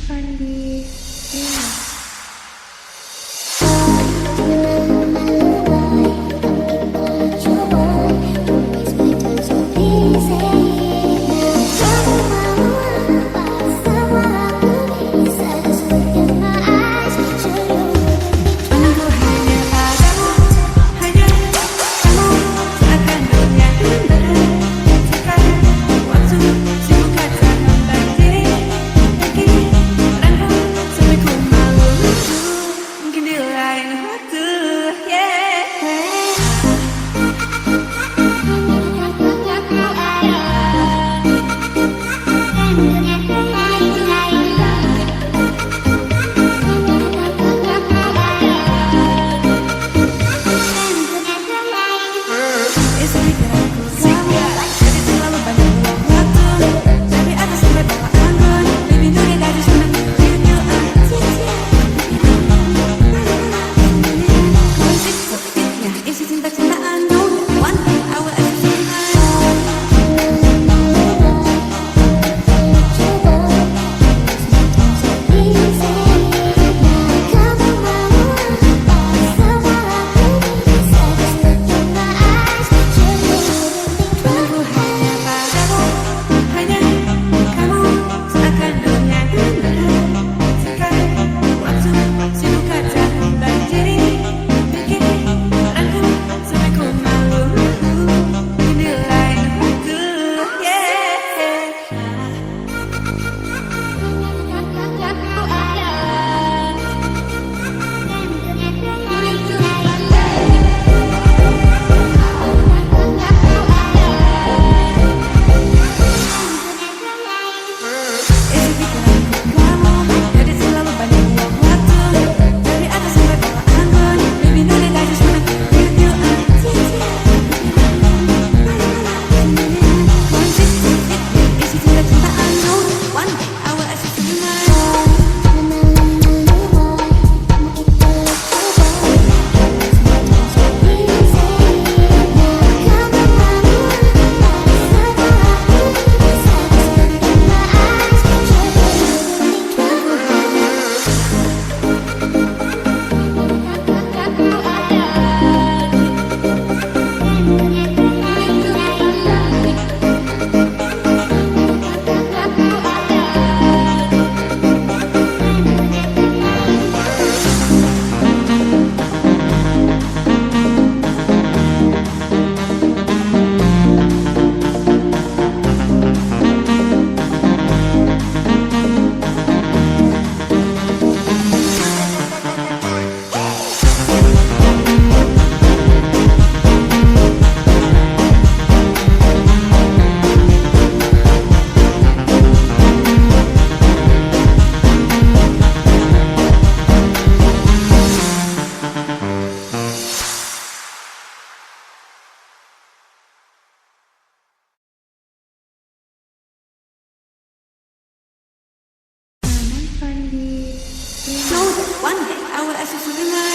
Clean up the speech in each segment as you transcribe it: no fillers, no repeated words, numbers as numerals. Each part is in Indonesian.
Fandi. One day I will ask you to be mine.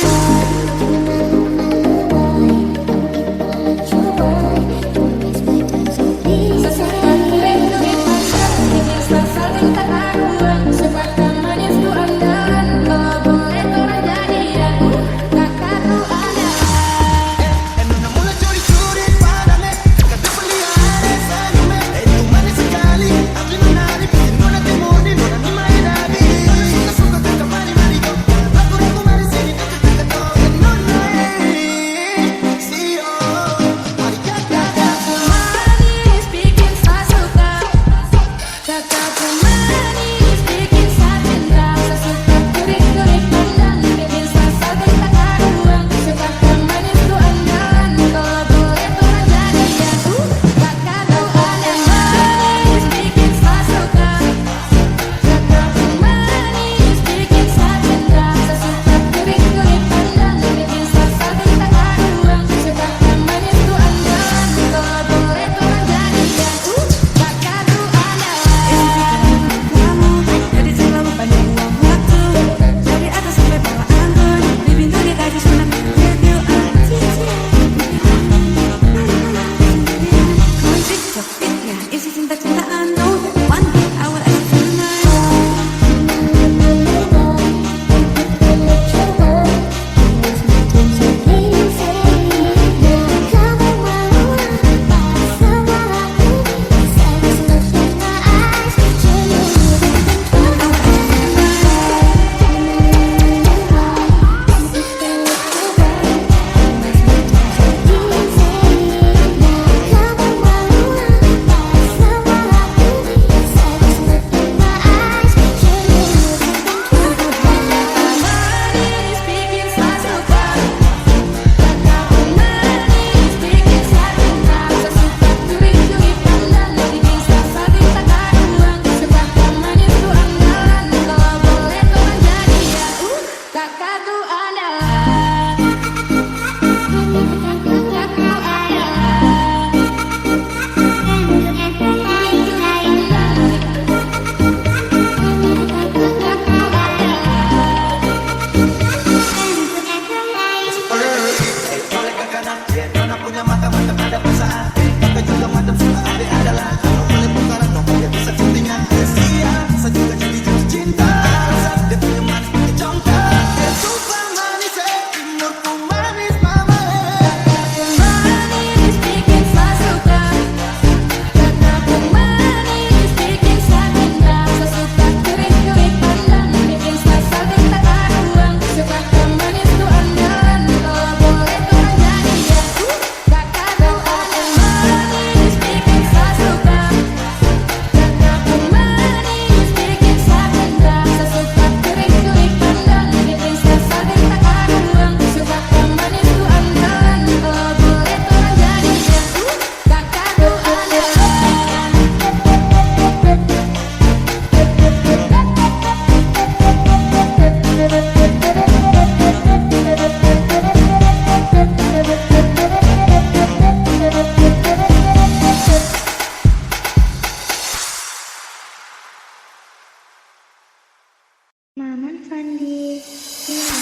Maman Fandi, iya.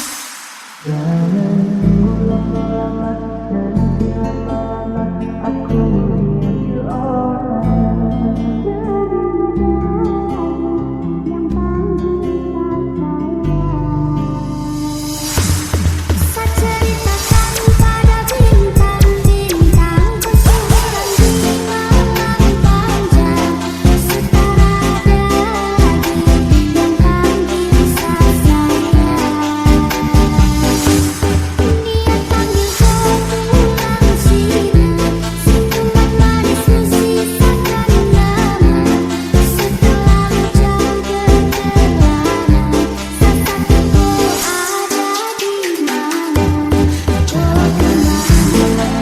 Ceritakan pada bintang-bintang kesuburan di malam panjang, setara daging yang panggil rasa sayang. Dia panggil kau pulang siang, senyuman manismu sisakan nama. Setelah hujan berkelana, sesatku ada di mana? Jawab ceritakan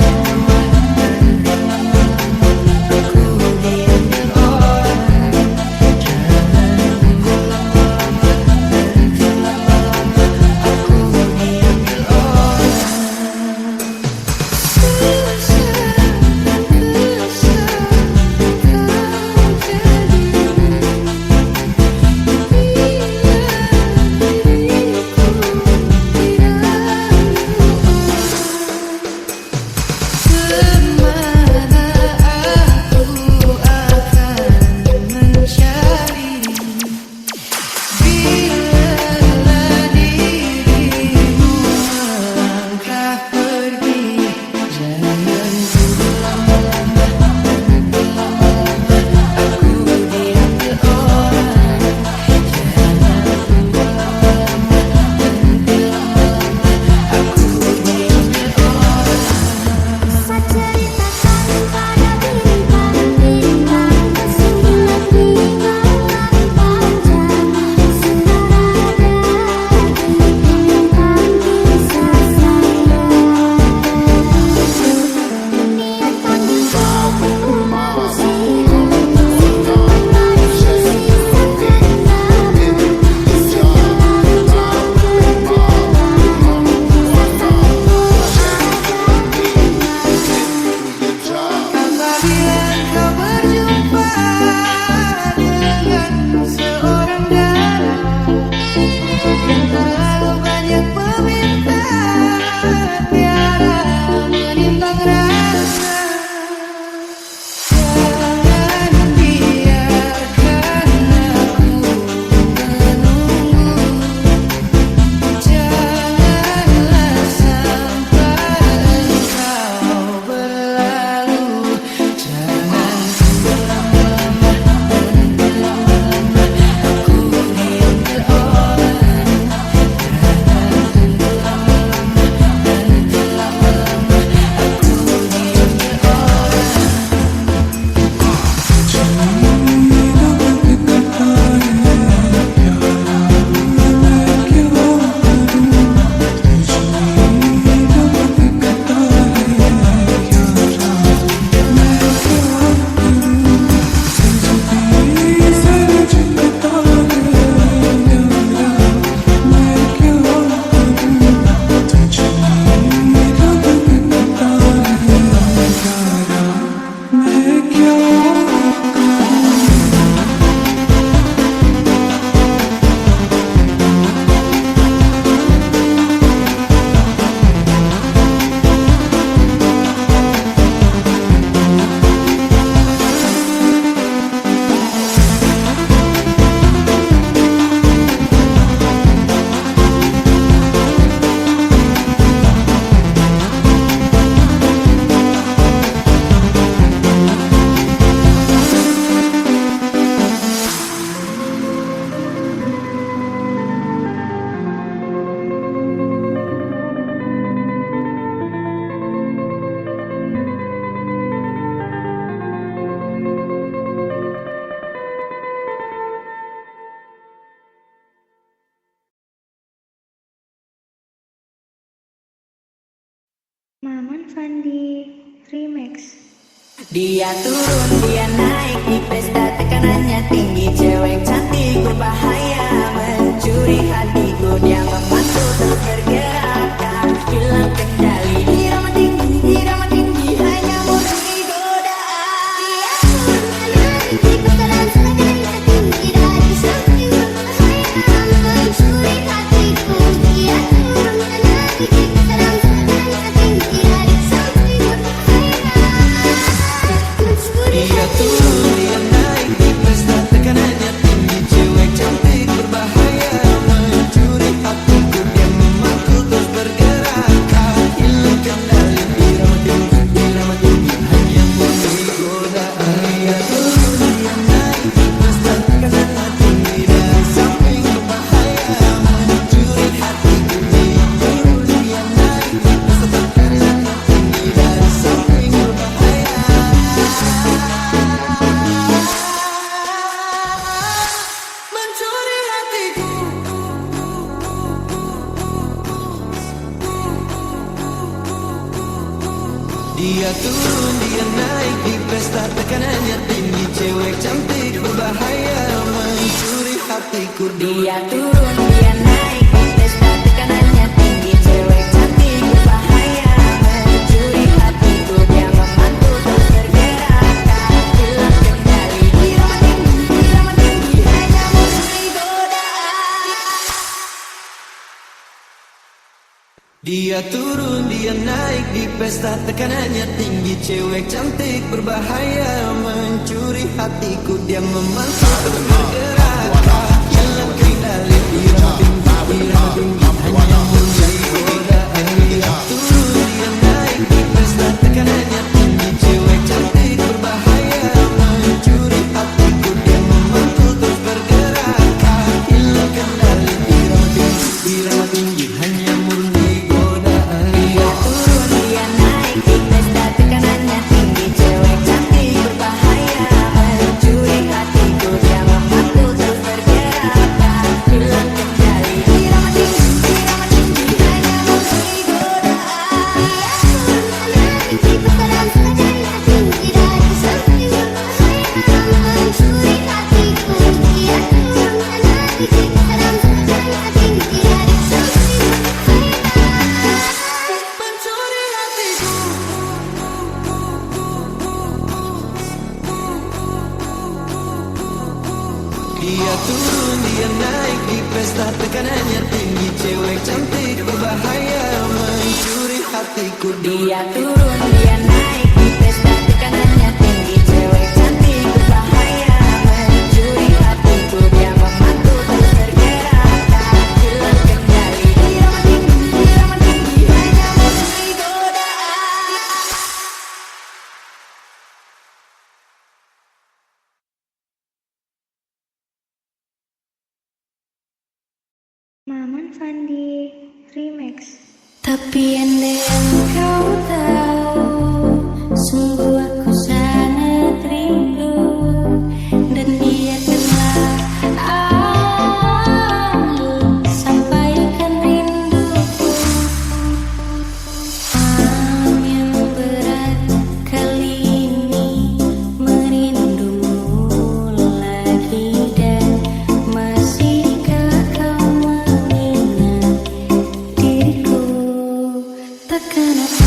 pada bintang-bintang kesuburan di malam panjang, setara daging yang panggil rasa sayang. Dia panggil kau pulang siang, senyuman manismu sisakan nama. Setelah hujan berkelana, sesatku Apabila kau berjumpa dengan seorang gadis yang terlalu banyak meminta, tiada menimbang rasa, jangan biarkan aku menunggu. Janganlah sampai engkau berlalu. Jangan berlama-lama, aku ingin berorang. Jangan berlama-lama, aku ingin berorang. Maman Fandi, remix. Dia turun, dia naik di pesta, tekanannya tinggi. Cewek cantik berbahaya mencuri hatiku. Dia memantul terus bergerak, hilang kendali. Irama tinggi, hanya murni godaan. Dia turun, dia naik di pesta dan tekanannya tinggi. Dari samping berbahaya mencuri Dia turun, dia naik di pesta, tekanannya tinggi, cewek cantik berbahaya mencuri hatiku. Dia turun, dia naik di pesta, tekanannya tinggi, cewek cantik berbahaya mencuri hatiku. Dia memantul terus bergerak, hilang kendali, irama tinggi, hanya memberi godaan. Dia turun, dia naik di pesta, tekanannya tinggi, cewek cantik berbahaya mencuri hatiku. Dia memantul terus bergerak, hilang kendali, irama tinggi, hanya memberi godaan. Dia turun, dia naik di pesta, tekanannya tinggi, cewek cantik berbahaya mencuri hatiku. Dia memantul terus bergerak, hilang kendali, irama tinggi, hanya murni godaan. Dia turun, dia naik di pesta, tekanannya tinggi, cewek cantik berbahaya mencuri hatiku. Dia memantul terus bergerak, hilang kendali, irama tinggi, hanya memberi Mencuri hatiku. Dia turun, dia naik di pesta, tekanannya tinggi, cewek cantik berbahaya mencuri hatiku. Dia turun, dia naik di pesta, tekanannya tinggi, cewek cantik berbahaya mencuri hatiku. Dia memantul terus bergerak, hilang kendali, irama tinggi, hanya memberi godaan. Maman Fandi Remix. Tapi andai kau tahu, sungguh aku sangat rindu, dan biarkanlah aku sampaikan rinduku. Malam yang berat kali ini, merindumu lagi, dan masihkah kau mengingat diriku? Takkan aku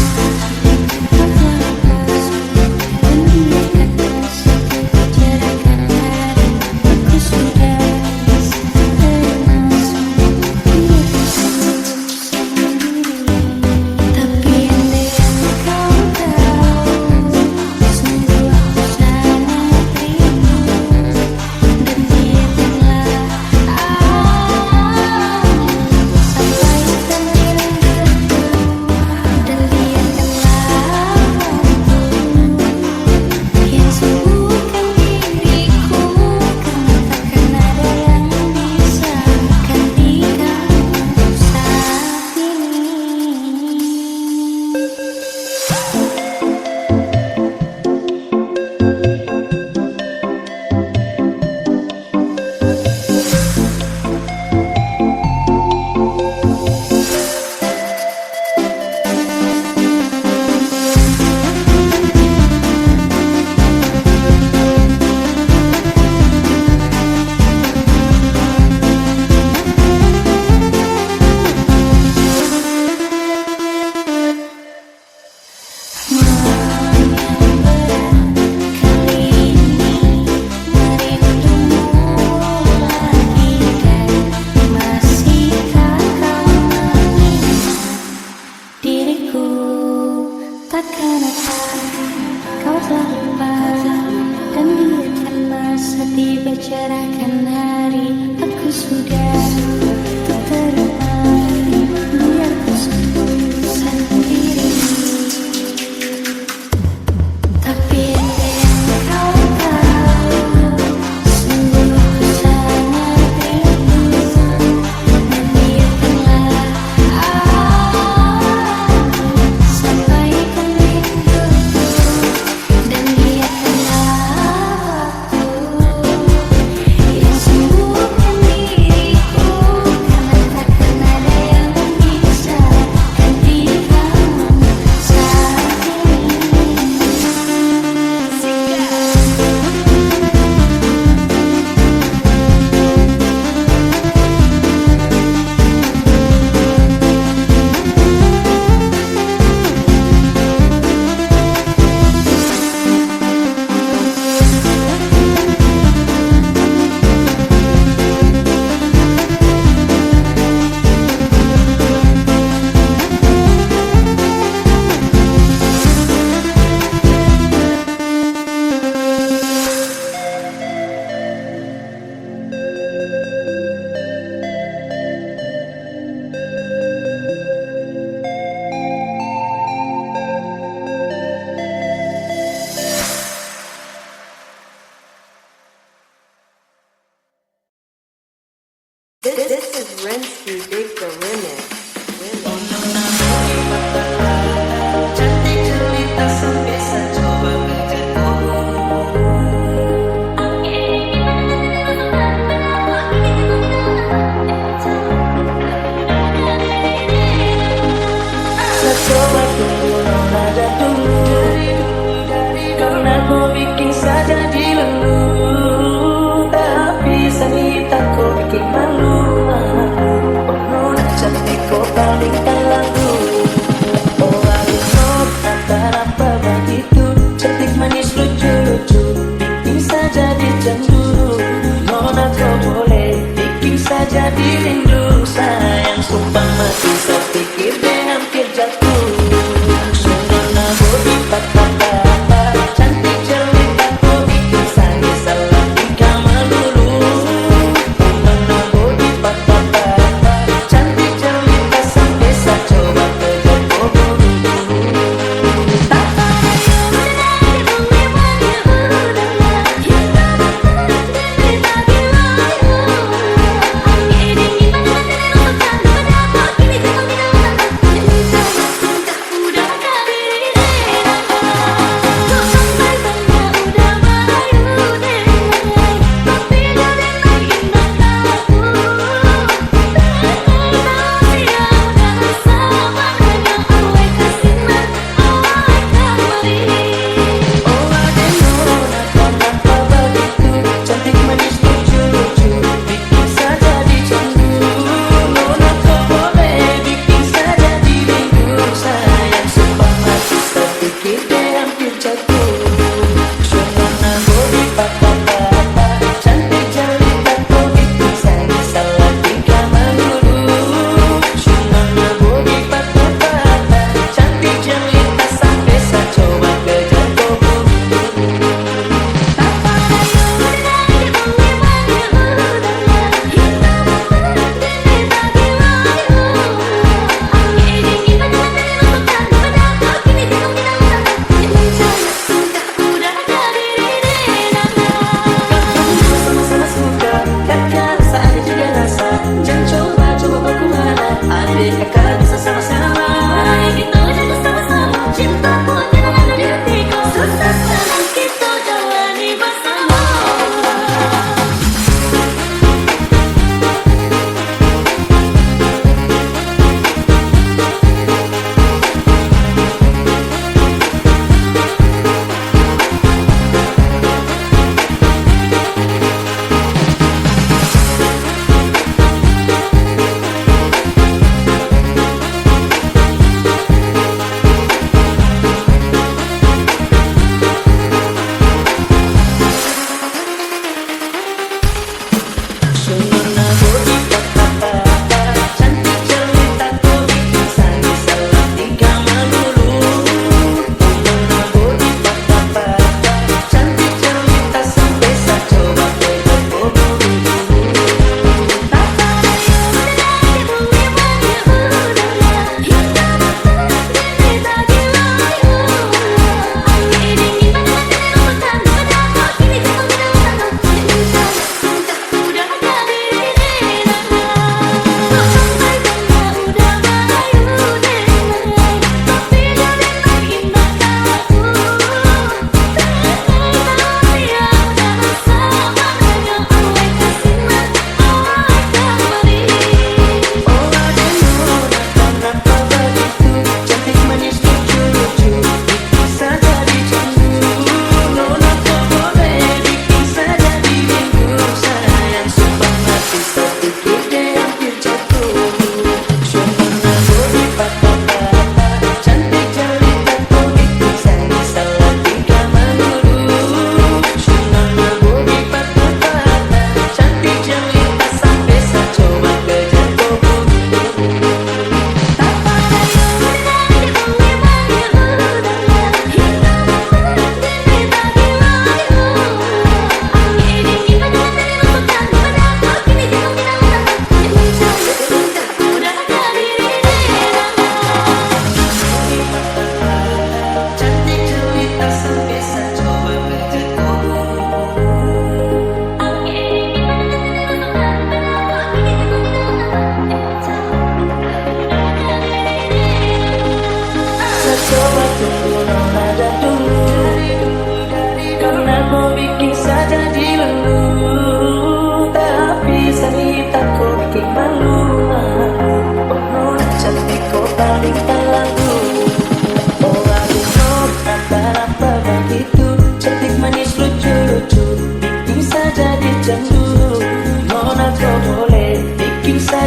Rensky Dig the Remix. Cantik cerita sampai saya coba Saya coba tunggu nona dan dulu, karena ku bikin saja di lulu. Tapi sanita kau bikin malu. Oh nona cantik kau palingkan lagu. Oh alino antara apa begitu, cantik manis lucu-lucu, bikin saja dicemburu. Nona kau boleh bikin saja dirindu. Sayang sumpah mati saya pikir deh hampir jatuh. Nona bodi patah, cantik cerita kau bikin saya salah tingkah melulu. Nona bodi patah, cantik cerita sampai saya coba kejar kau buru-buru. Kita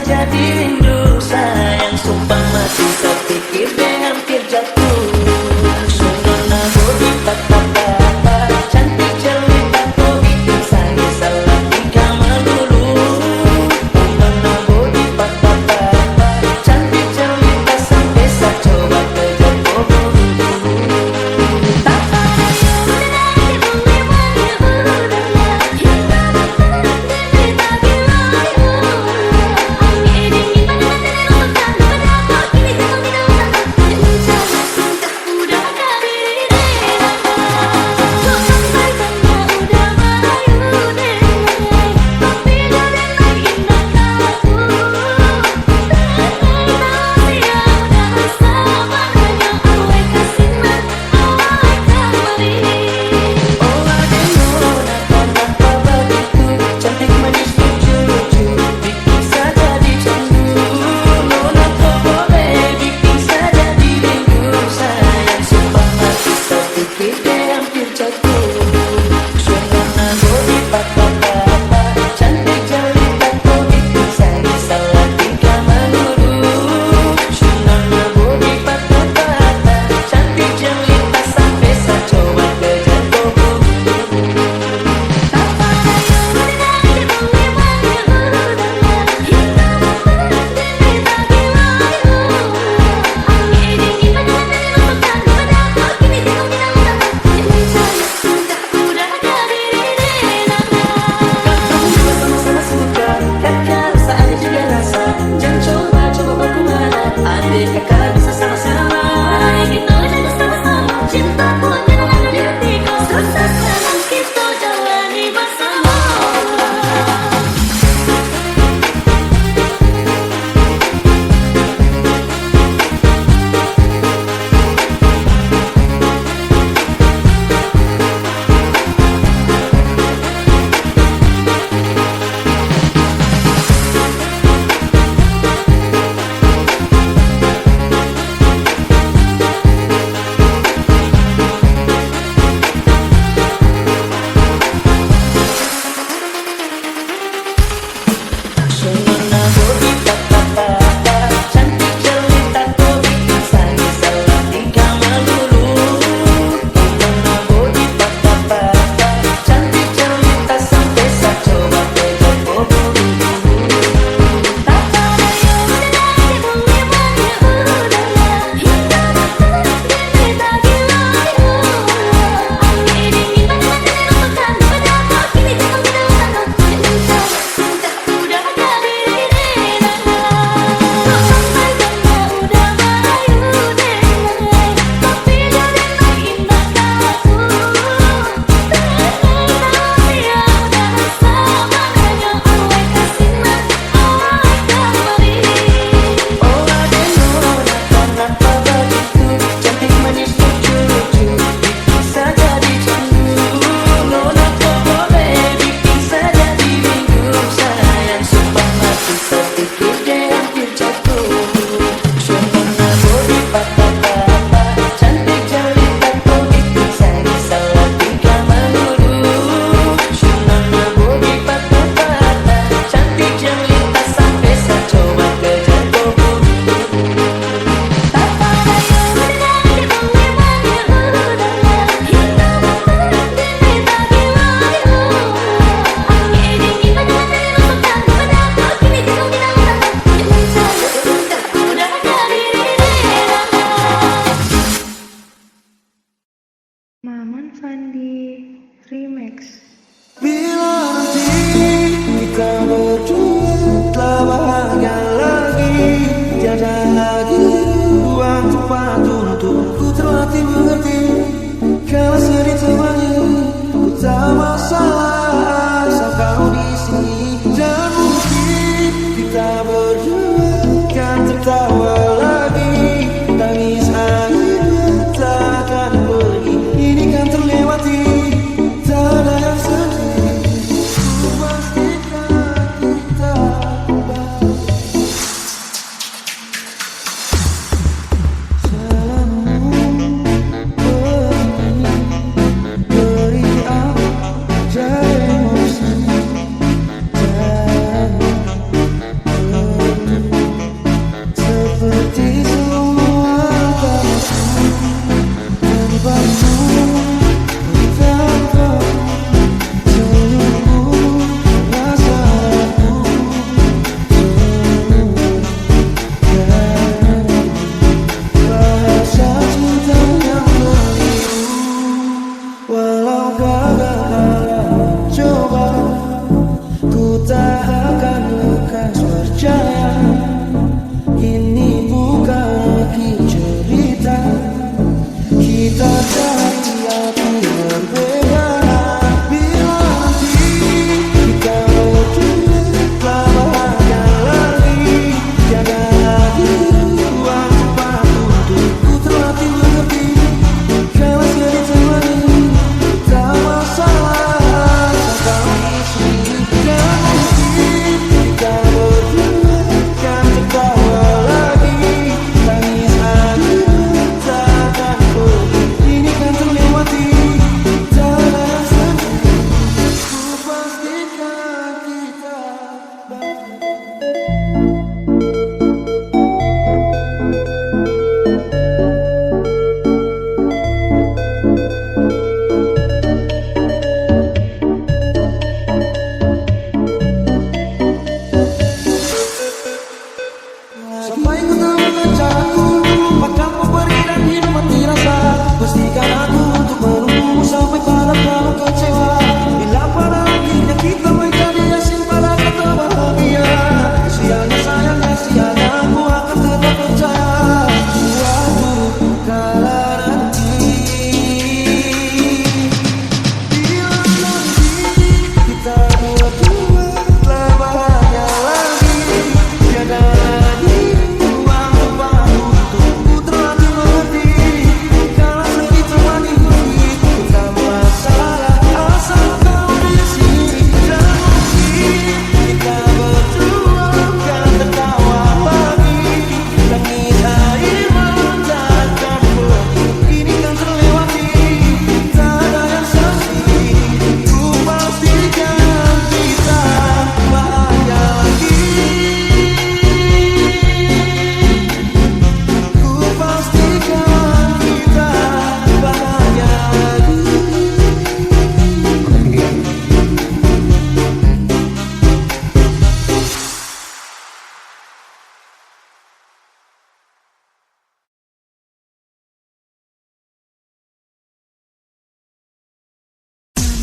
saja dirindu sayang, sumpah mati terpikir deh hampir jatuh. Sunona bodi patah-patah, cantik jelita kau bikin saya salah tingkah melulu. Sunona bodi patah-patah, cantik jelita sampai saya coba kejar kau buru-buru. Tak Maman Fandi Remix. Bila nanti kita berdua telah bahagia lagi, tiada lagi ruang tempat untukku terlatih mengerti. Kalau sedih temani, ku tak masalah asal kau di sini. Dan mungkin kita berdua kan tertawa lagi, tangis akhirnya tak akan pergi. Ini kan terlewati, tak ada yang sedih. Ku pastikan kita kembali. Beri apa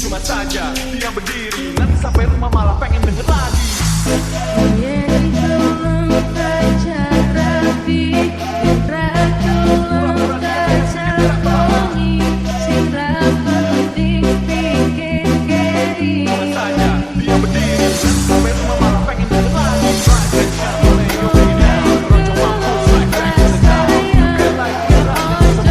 Cuma saja dia berdiri, nanti sampai rumah malah pengen denger lagi. Cuma saja dia berdiri, nanti sampai rumah malah pengen denger lagi. Rise and shine, lay your way down. Rojo mampus like back in the town. Feel like you're right, it's a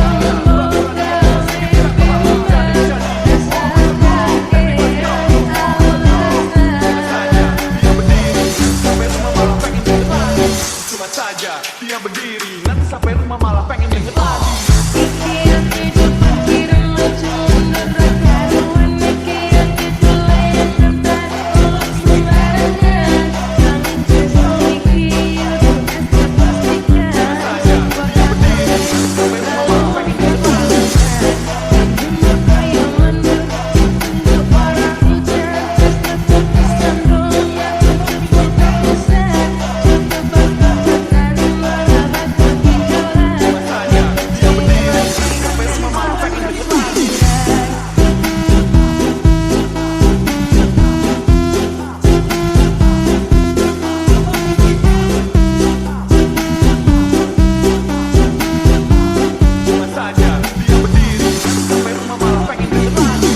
Cuma saja dia berdiri, nanti sampai rumah malah pengen denger lagi. Pikiran hidup pikiran lucu menerangkan pikiran itu layak tempat untuk sembarangan. Jangan terus mikir untuk pastikan. Saja dia berdiri, sampai rumah malah pengen denger lagi. Hidup yang mundur untuk para hujan, tetap sandung yang cukup besar, cukup berkotak dan melabat kegejolak. Saja dia berdiri, sampai rumah malah pengen denger lagi. Cuma saja dia berdiri, sampai rumah malah pengen denger lagi.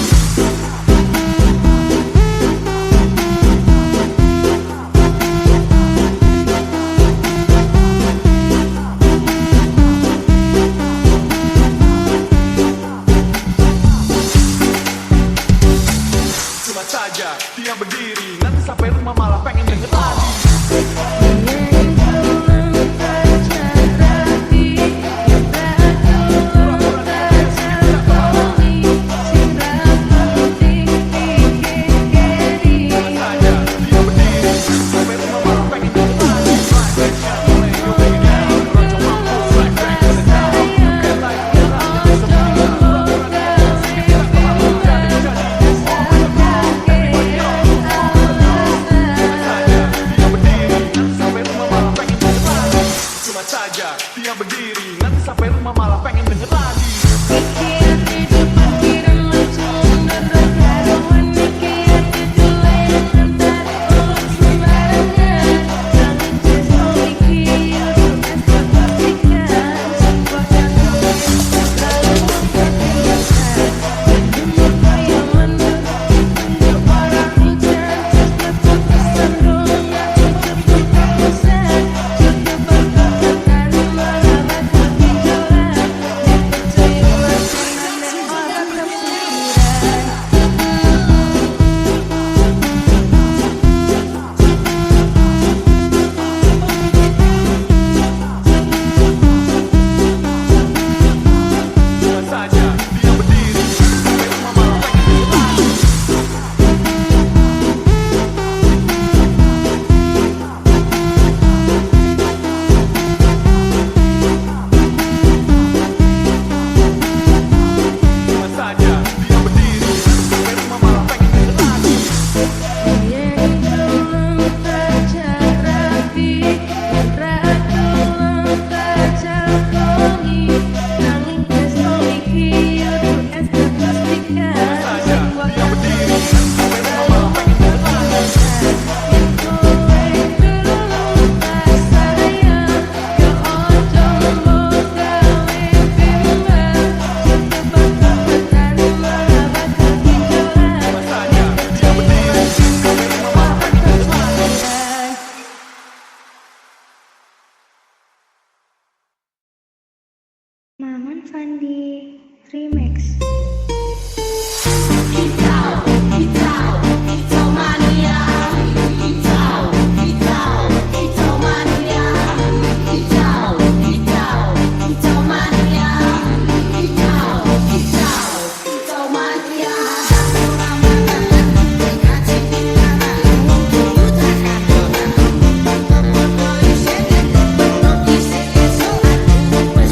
Cuma saja dia berdiri, nanti sampai rumah malah pengen denger lagi. Saja dia berdiri, sampai rumah malah pengen denger lagi. Rise and shine, lay your way down. Rojo mampus like back in the town. Feel like you're right, it's a Cuma saja dia berdiri, nanti sampai rumah malah pengen denger lagi. Pikiran hidup pikiran lucu menerangkan pikiran itu layak tempat untuk sembarangan. Jangan terus mikir untuk pastikan. Sebuah jantung yang selalu terbiasa. Hidup yang mundur untuk para hujan, tetap sandung yang cukup besar, cukup berkotak dan melabat kegejolak. Dipercaya wacana dan orang kepikiran. Cuma saja dia berdiri, sampai rumah malah pengen denger lagi. Cuma saja dia berdiri, sampai rumah malah pengen denger lagi. Saja dia berdiri, sampai rumah malah pengen denger lagi. Cuma saja dia berdiri, sampai rumah malah pengen denger lagi. Maman Fandi Remix. Pues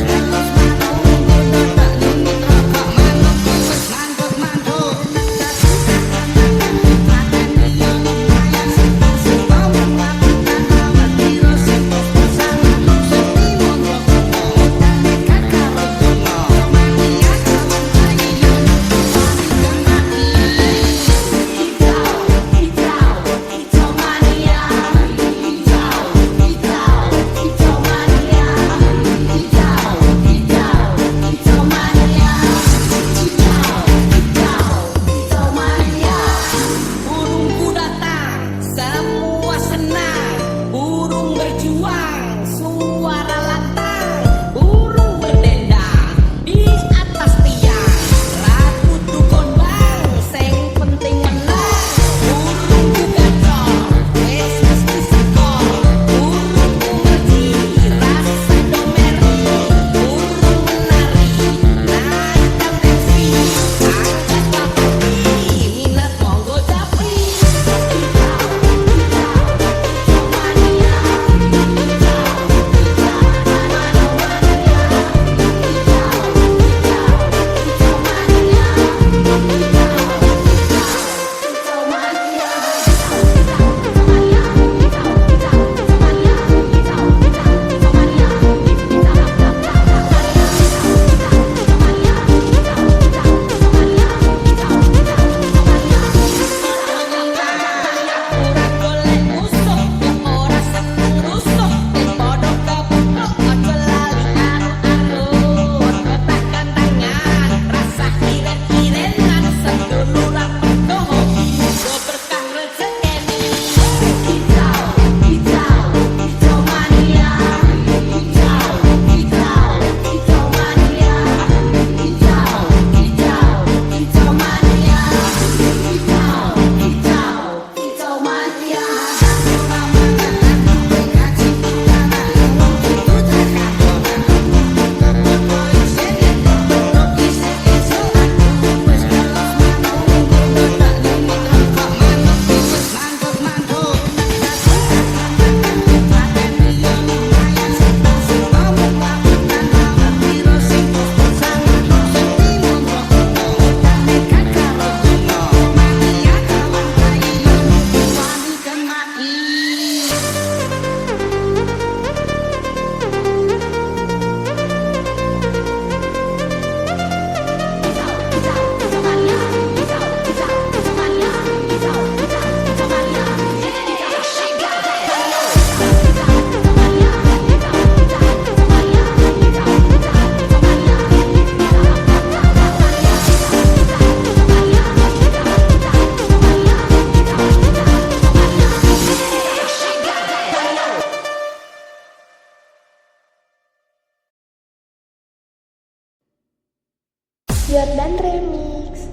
Jordan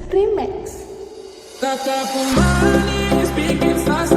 Remix. Tatapu manis bikin fast